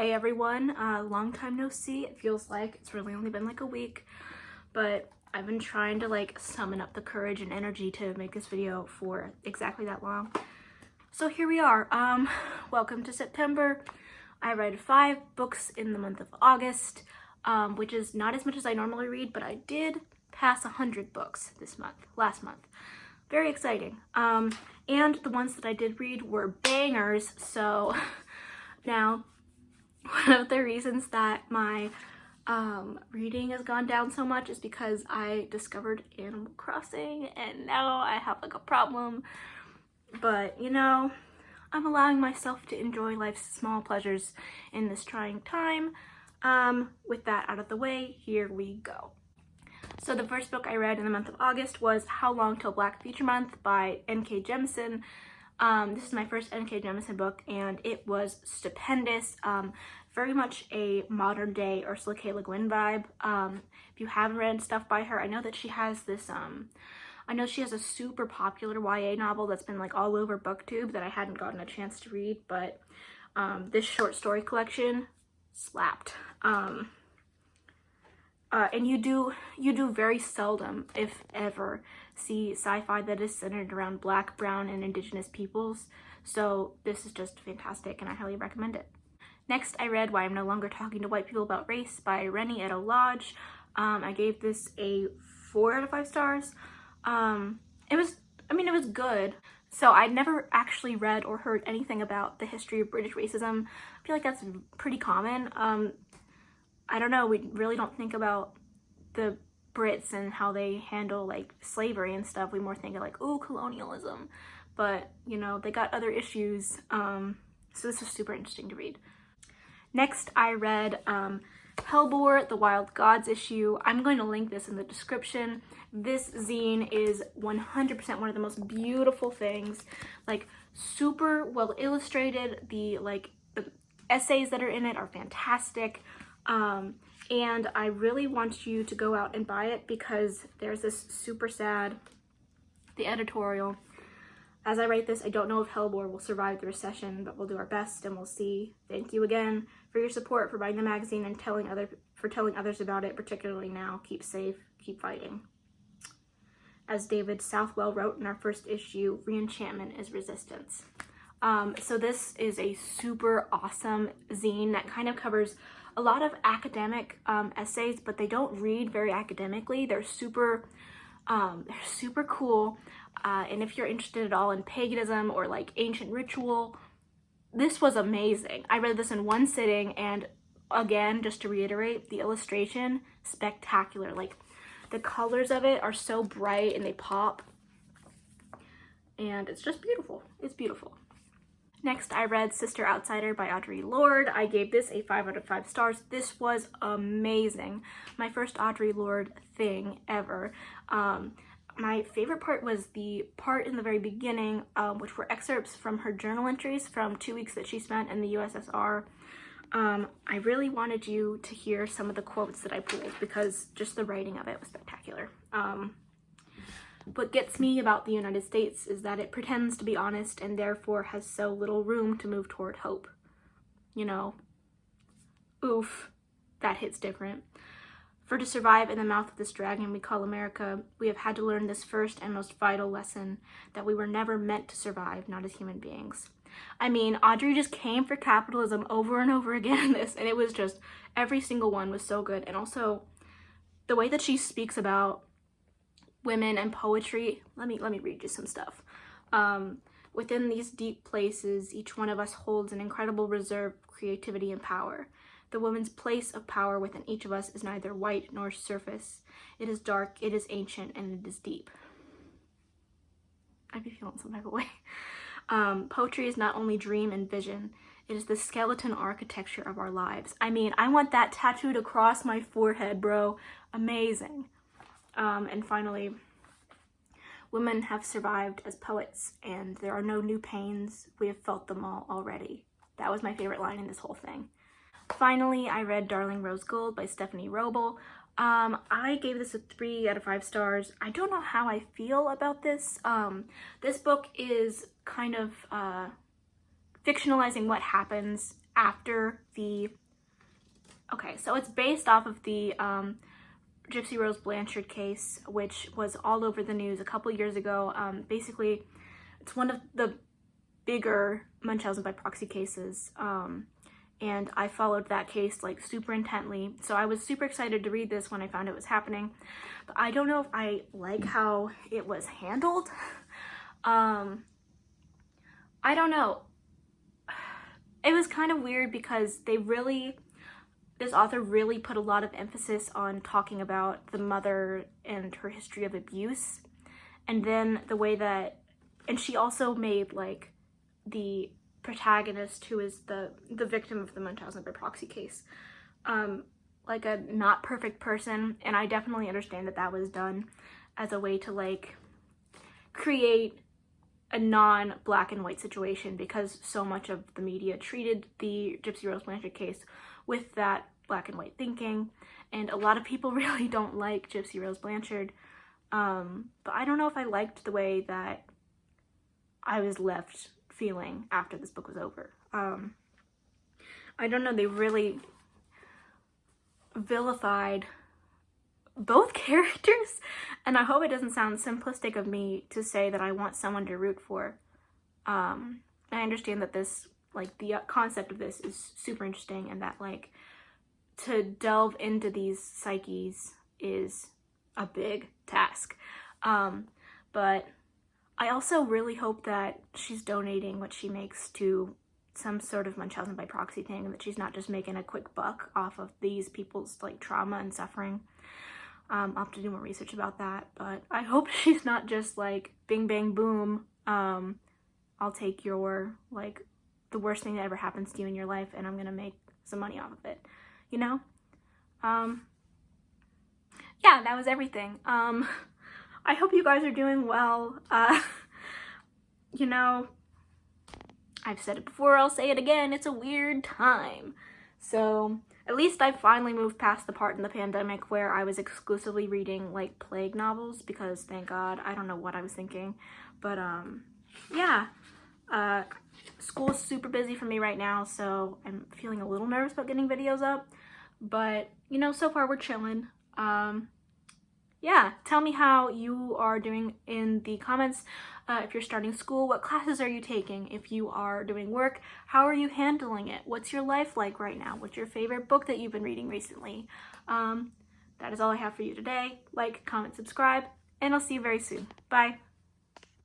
Hey everyone, long time no see. It feels like it's really only been like a week, but I've been trying to summon up the courage and energy to make this video for exactly that long. So here we are. Welcome to September. I read 5 books in the month of August, which is not as much as I normally read, but I did pass 100 books last month. Very exciting. And the ones that I did read were bangers, so now one of the reasons that my reading has gone down so much is because I discovered Animal Crossing and now I have a problem. But you know, I'm allowing myself to enjoy life's small pleasures in this trying time. With that out of the way, here we go. So the first book I read in the month of August was How Long Till Black Future Month by N.K. Jemisin. This is my first N.K. Jemisin book and it was stupendous. Very much a modern day Ursula K. Le Guin vibe. If you haven't read stuff by her, I know that she has this, I know she has a super popular YA novel that's been all over BookTube that I hadn't gotten a chance to read, but this short story collection slapped. And you do very seldom, if ever, see sci-fi that is centered around Black, Brown, and Indigenous peoples. So this is just fantastic and I highly recommend it. Next, I read Why I'm No Longer Talking to White People About Race by Rennie Edo Lodge. I gave this a 4 out of 5 stars. It was good. So I'd never actually read or heard anything about the history of British racism. I feel like that's pretty common. I don't know, we really don't think about the Brits and how they handle slavery and stuff. We more think of ooh, colonialism. But, you know, they got other issues. So this was super interesting to read. Next, I read Hellebore, The Wild Gods issue. I'm going to link this in the description. This zine is 100% one of the most beautiful things. Super well illustrated. The essays that are in it are fantastic. And I really want you to go out and buy it because there's this super sad, the editorial. As I write this, I don't know if Hellebore will survive the recession, but we'll do our best and we'll see. Thank you again for your support, for buying the magazine and telling others about it, particularly now. Keep safe, keep fighting. As David Southwell wrote in our first issue, reenchantment is resistance. So this is a super awesome zine that kind of covers a lot of academic essays, but they don't read very academically. They're super cool. And if you're interested at all in paganism or ancient ritual, this was amazing. I read this in one sitting and again, just to reiterate, the illustration, spectacular. The colors of it are so bright and they pop. And it's just beautiful. It's beautiful. Next, I read Sister Outsider by Audre Lorde. I gave this a 5 out of 5 stars. This was amazing. My first Audre Lorde thing ever. My favorite part was the part in the very beginning, which were excerpts from her journal entries from 2 weeks that she spent in the USSR. I really wanted you to hear some of the quotes that I pulled because just the writing of it was spectacular. What gets me about the United States is that it pretends to be honest and therefore has so little room to move toward hope. You know, oof, that hits different. For to survive in the mouth of this dragon we call America, we have had to learn this first and most vital lesson, that we were never meant to survive, not as human beings. I mean, Audre just came for capitalism over and over again in this, and it was just, every single one was so good. And also, the way that she speaks about women and poetry, let me read you some stuff. Within these deep places, each one of us holds an incredible reserve of creativity and power. The woman's place of power within each of us is neither white nor surface. It is dark, it is ancient, and it is deep. I'd be feeling some type of way. Poetry is not only dream and vision, it is the skeleton architecture of our lives. I mean, I want that tattooed across my forehead, bro. Amazing. And finally, women have survived as poets, and there are no new pains. We have felt them all already. That was my favorite line in this whole thing. Finally, I read Darling Rose Gold by Stephanie Roble. I gave this a 3 out of 5 stars. I don't know how I feel about this. This book is kind of fictionalizing what happens after the, okay, so it's based off of the Gypsy Rose Blanchard case, which was all over the news a couple years ago. Basically, it's one of the bigger Munchausen by proxy cases, and I followed that case like super intently, so I was super excited to read this when I found it was happening, but I don't know if I like how it was handled. I don't know. It was kind of weird because this author really put a lot of emphasis on talking about the mother and her history of abuse, and then the way that, and she also made like the protagonist, who is the victim of the Munchausen by proxy case, like a not perfect person, and I definitely understand that that was done as a way to like create a non-black and white situation, because so much of the media treated the Gypsy Rose Blanchard case with that black and white thinking, and a lot of people really don't like Gypsy Rose Blanchard, but I don't know if I liked the way that I was left feeling after this book was over. I don't know, they really vilified both characters, and I hope it doesn't sound simplistic of me to say that I want someone to root for. I understand that this, like, the concept of this is super interesting, and that, like, to delve into these psyches is a big task. But I also really hope that she's donating what she makes to some sort of Munchausen by proxy thing, and that she's not just making a quick buck off of these people's like trauma and suffering. I'll have to do more research about that, but I hope she's not just like bing bang boom, I'll take your, like, the worst thing that ever happens to you in your life and I'm gonna make some money off of it, you know? Yeah, that was everything. I hope you guys are doing well. You know, I've said it before, I'll say it again, it's a weird time. So at least I finally moved past the part in the pandemic where I was exclusively reading like plague novels, because thank God, I don't know what I was thinking. But yeah, school is super busy for me right now, so I'm feeling a little nervous about getting videos up. But you know, so far we're chilling. Yeah, tell me how you are doing in the comments. If you're starting school, what classes are you taking? If you are doing work, how are you handling it? What's your life like right now? What's your favorite book that you've been reading recently? That is all I have for you today. Like, comment, subscribe, and I'll see you very soon. Bye.